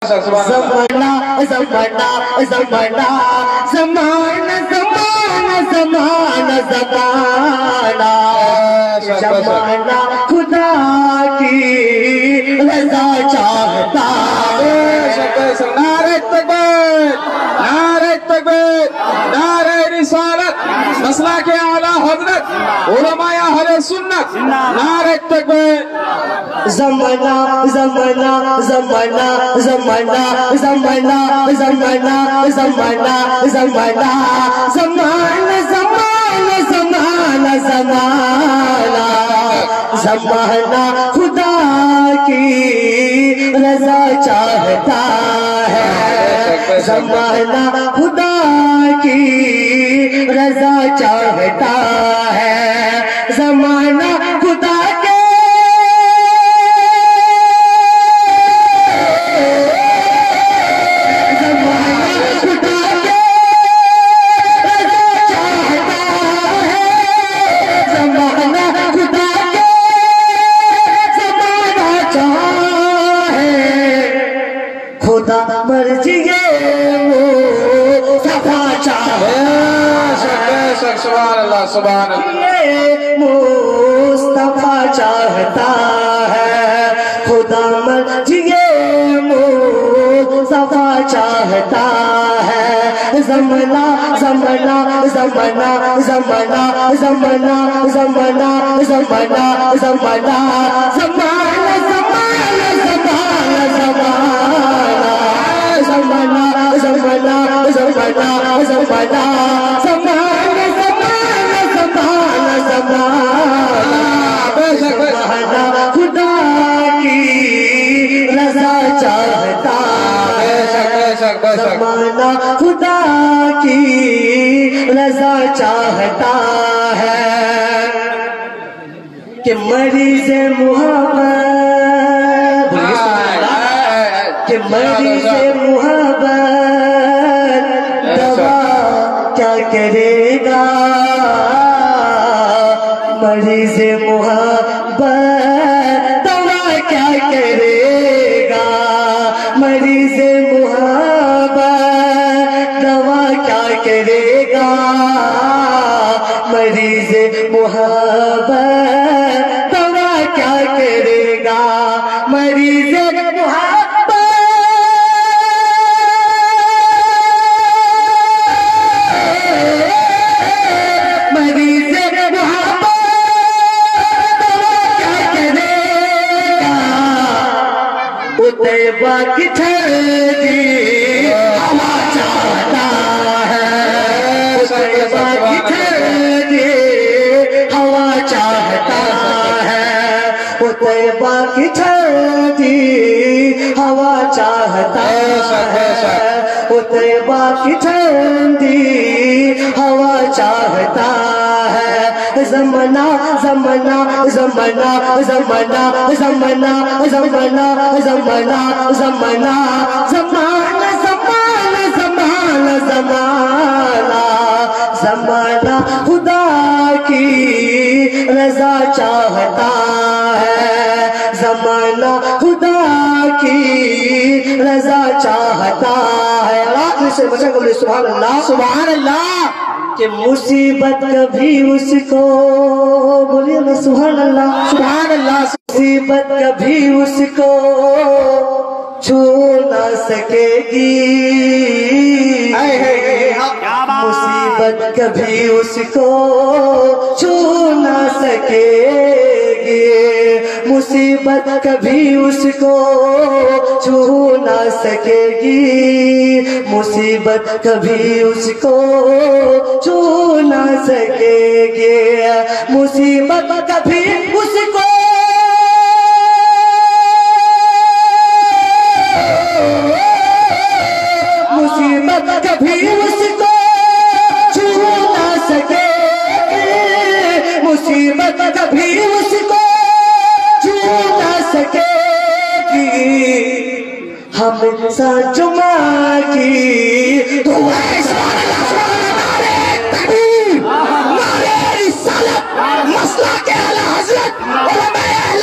زمانہ زمانہ زمانہ زمانہ زمانہ زمانہ زمانہ زمانہ خدا کی رضا چاہتا ہے۔ نعرہ تکبیر، نعرہ تکبیر، نعرہ رسالت، مسلک اعلیٰ حضرت علماء اہل سنت، نعرہ تکبیر۔ زمانہ زمانہ زمانہ زمانہ زمانہ زمانہ زمانہ زمانہ زمانہ زمانہ زمانہ زمانہ زمانہ خدا کی رضا چاہتا ہے، زمانہ خدا کی رضا چاہتا ہے، زمانہ خدا کے مرضی مصطفیٰ چاہتا ہے، سبحان اللہ سبحان اللہ، مصطفیٰ چاہتا ہے، خدا مرضی مصطفیٰ چاہتا ہے، زمانہ زمانہ زمانہ زمانہ زمانہ زمانہ زمانہ زمانہ زمانہ زمانہ زمانہ زمانہ زمانہ زمانہ خدا کی رضا چاہتا ہے، زمانہ خدا کی رضا چاہتا ہے کہ مریض محبت، کہ مریض محبت دوا کیا کرے گا، مریض محبت دوا کیا کرے گا، مریض محبت دوا کیا کرے گا، مریض محبت دوا کیا کرے گا، مریض محبت طیبہ کی ٹھنڈی ہوا چاہتا ہے، طیبہ کی ٹھنڈی ہوا چاہتا ہے، وہ طیبہ کی ٹھنڈی ہوا چاہتا ہے، وہ طیبہ کی ٹھنڈی ہوا چاہتا ہے، زمانہ زمانہ زمانہ زمانہ زمانہ زمانہ زمانہ زمانہ زمانہ زمانہ زمانہ زمانہ زمانہ خدا کی رضا چاہتا ہے، زمانہ خدا کی رضا چاہتا ہے۔ آخر سے بچہ قبل سبحان اللہ سبحان اللہ، کہ مصیبت کبھی اس کو، بولیے نا سبحان اللہ سبحان اللہ، مصیبت کبھی اس کو چھو نہ سکے گی، مصیبت کبھی اس کو چھو نہ سکے گی، مصیبت کبھی اس کو چھو نہ سکے گی، مصیبت کبھی اس کو چھو نہ سکے گی، مصیبت کبھی اس کو مصیبت کبھی اس کو چھو نہ سکے گی، مصیبت کبھی اس کو چھو نہ سکے گی، ہم جمعہ کی دعائیں مسلک اعلیٰ حضرت علماء اہل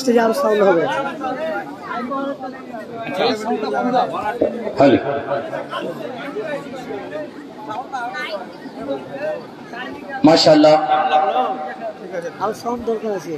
স্টেজে আর সাউন্ড হবে। হ্যালো মাশাআল্লাহ। আর সাউন্ড দরকার আছে।